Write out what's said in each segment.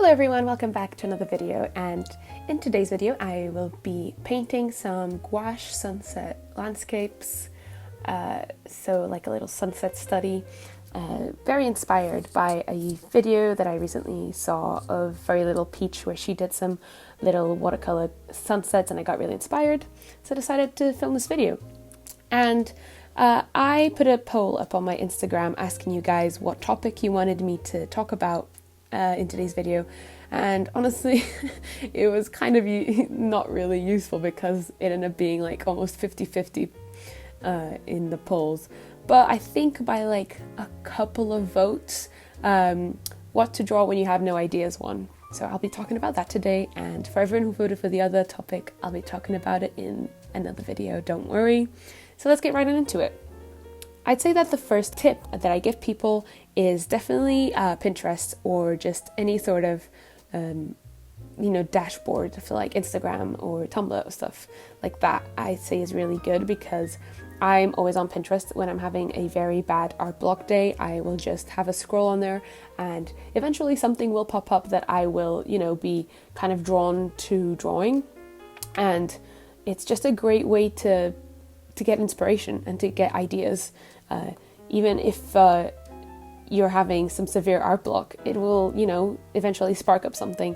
Hello everyone, welcome back to another video, and in today's video I will be painting some gouache sunset landscapes, so like a little sunset study, very inspired by a video that I recently saw of Very Little Peach where she did some little watercolor sunsets and I got really inspired, so I decided to film this video. And I put a poll up on my Instagram asking you guys what topic you wanted me to talk about in today's video, and honestly it was kind of not really useful because it ended up being like almost 50-50 in the polls, but I think by like a couple of votes what to draw when you have no ideas won. So I'll be talking about that today, and for everyone who voted for the other topic, I'll be talking about it in another video, don't worry. So let's get right into it. I'd say that the first tip that I give people is definitely Pinterest or just any sort of, dashboard for like Instagram or Tumblr or stuff like that. I'd say is really good because I'm always on Pinterest when I'm having a very bad art block day. I will just have a scroll on there and eventually something will pop up that I will, be kind of drawn to drawing. And it's just a great way to get inspiration and to get ideas. Even if you're having some severe art block, it will, eventually spark up something,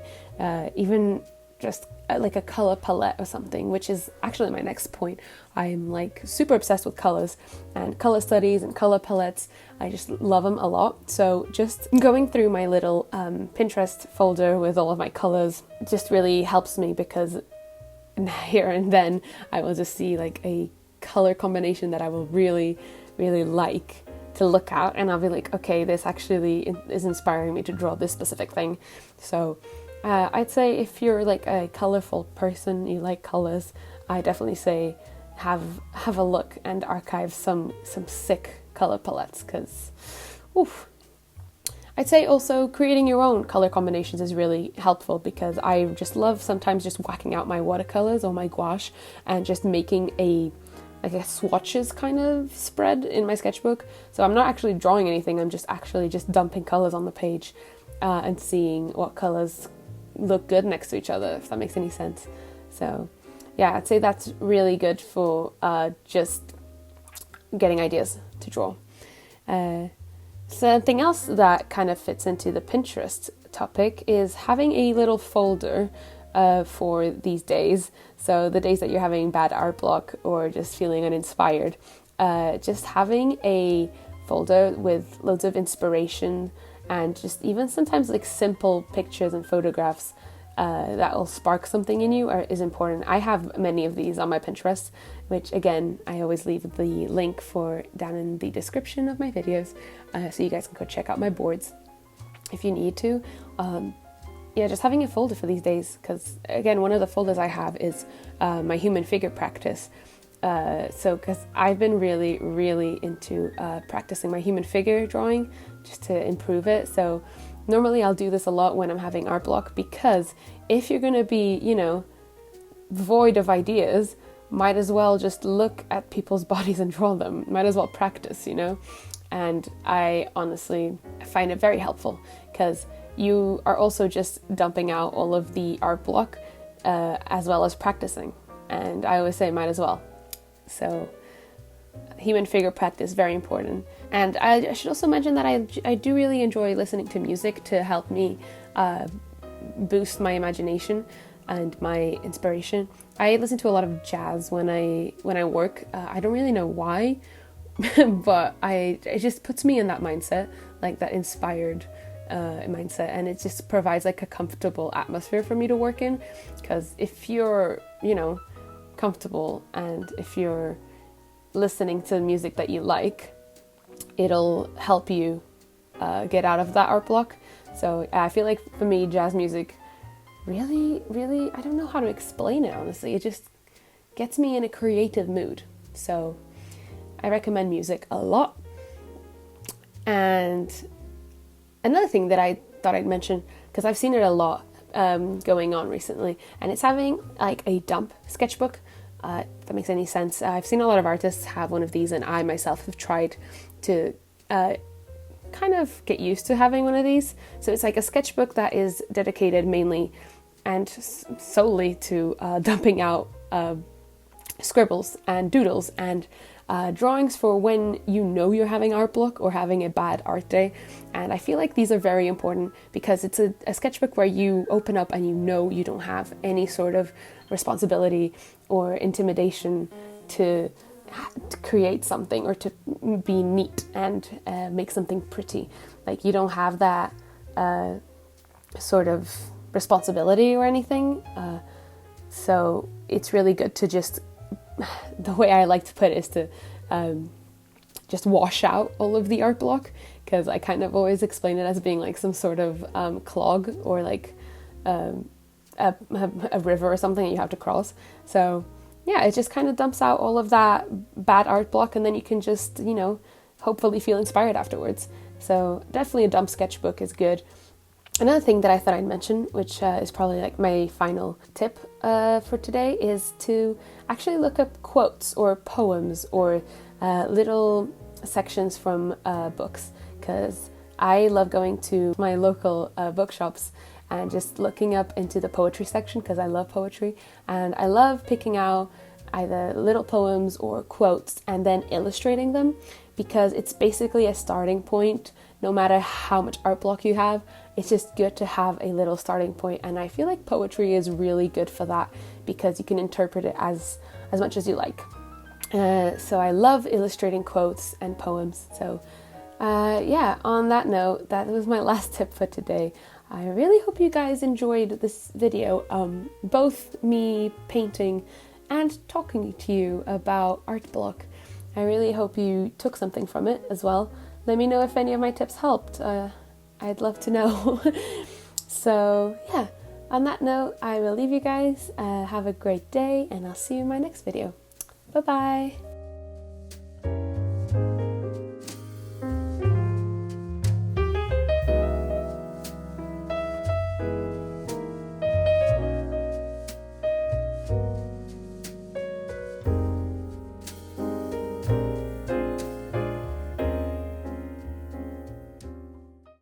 even just like a color palette or something, which is actually my next point. I'm like super obsessed with colors and color studies and color palettes. I just love them a lot. So just going through my little Pinterest folder with all of my colors just really helps me, because here and then I will just see like a color combination that I will really like to look at, and I'll be like, okay, this actually is inspiring me to draw this specific thing. So I'd say if you're like a colorful person, you like colors, I definitely say have a look and archive some sick color palettes, because I'd say also creating your own color combinations is really helpful, because I just love sometimes just whacking out my watercolors or my gouache and just making a swatches kind of spread in my sketchbook. So I'm not actually drawing anything, I'm just dumping colors on the page and seeing what colors look good next to each other, if that makes any sense. So yeah, I'd say that's really good for just getting ideas to draw. Something else that kind of fits into the Pinterest topic is having a little folder for these days. So the days that you're having bad art block or just feeling uninspired, just having a folder with loads of inspiration and just even sometimes like simple pictures and photographs that will spark something in you is important. I have many of these on my Pinterest, which again I always leave the link for down in the description of my videos, so you guys can go check out my boards if you need to. Just having a folder for these days, because again, one of the folders I have is my human figure practice. Because I've been really into practicing my human figure drawing just to improve it. So normally I'll do this a lot when I'm having art block, because if you're going to be, void of ideas, might as well just look at people's bodies and draw them. Might as well practice, And I honestly find it very helpful, because you are also just dumping out all of the art block as well as practicing. And I always say might as well. So human figure practice, very important. And I should also mention that I do really enjoy listening to music to help me boost my imagination and my inspiration. I listen to a lot of jazz when I work. I don't really know why, but it just puts me in that mindset, like that inspired mindset, and it just provides like a comfortable atmosphere for me to work in. Because if you're comfortable and if you're listening to music that you like, it'll help you get out of that art block. So I feel like for me, jazz music really, I don't know how to explain it, honestly, it just gets me in a creative mood. So I recommend music a lot. And another thing that I thought I'd mention, because I've seen it a lot going on recently, and it's having like a dump sketchbook, if that makes any sense. I've seen a lot of artists have one of these, and I myself have tried to kind of get used to having one of these. So it's like a sketchbook that is dedicated mainly and solely to dumping out scribbles and doodles and drawings for when you know you're having art block or having a bad art day. And I feel like these are very important because it's a sketchbook where you open up and you know you don't have any sort of responsibility or intimidation to create something or to be neat and make something pretty. Like, you don't have that sort of responsibility or anything. So it's really good to just, the way I like to put it is to just wash out all of the art block, because I kind of always explain it as being like some sort of clog or like a river or something that you have to cross. So yeah, it just kind of dumps out all of that bad art block, and then you can just, you know, hopefully feel inspired afterwards. So definitely a dump sketchbook is good. Another thing that I thought I'd mention, which is probably like my final tip for today, is to actually look up quotes or poems or little sections from books, because I love going to my local bookshops and just looking up into the poetry section, because I love poetry, and I love picking out either little poems or quotes and then illustrating them, because it's basically a starting point. No matter how much art block you have, it's just good to have a little starting point, and I feel like poetry is really good for that, because you can interpret it as much as you like. So I love illustrating quotes and poems. So yeah, on that note, that was my last tip for today. I really hope you guys enjoyed this video, both me painting and talking to you about art block. I really hope you took something from it as well. Let me know if any of my tips helped. I'd love to know. So yeah, on that note, I will leave you guys. Have a great day, and I'll see you in my next video. Bye bye.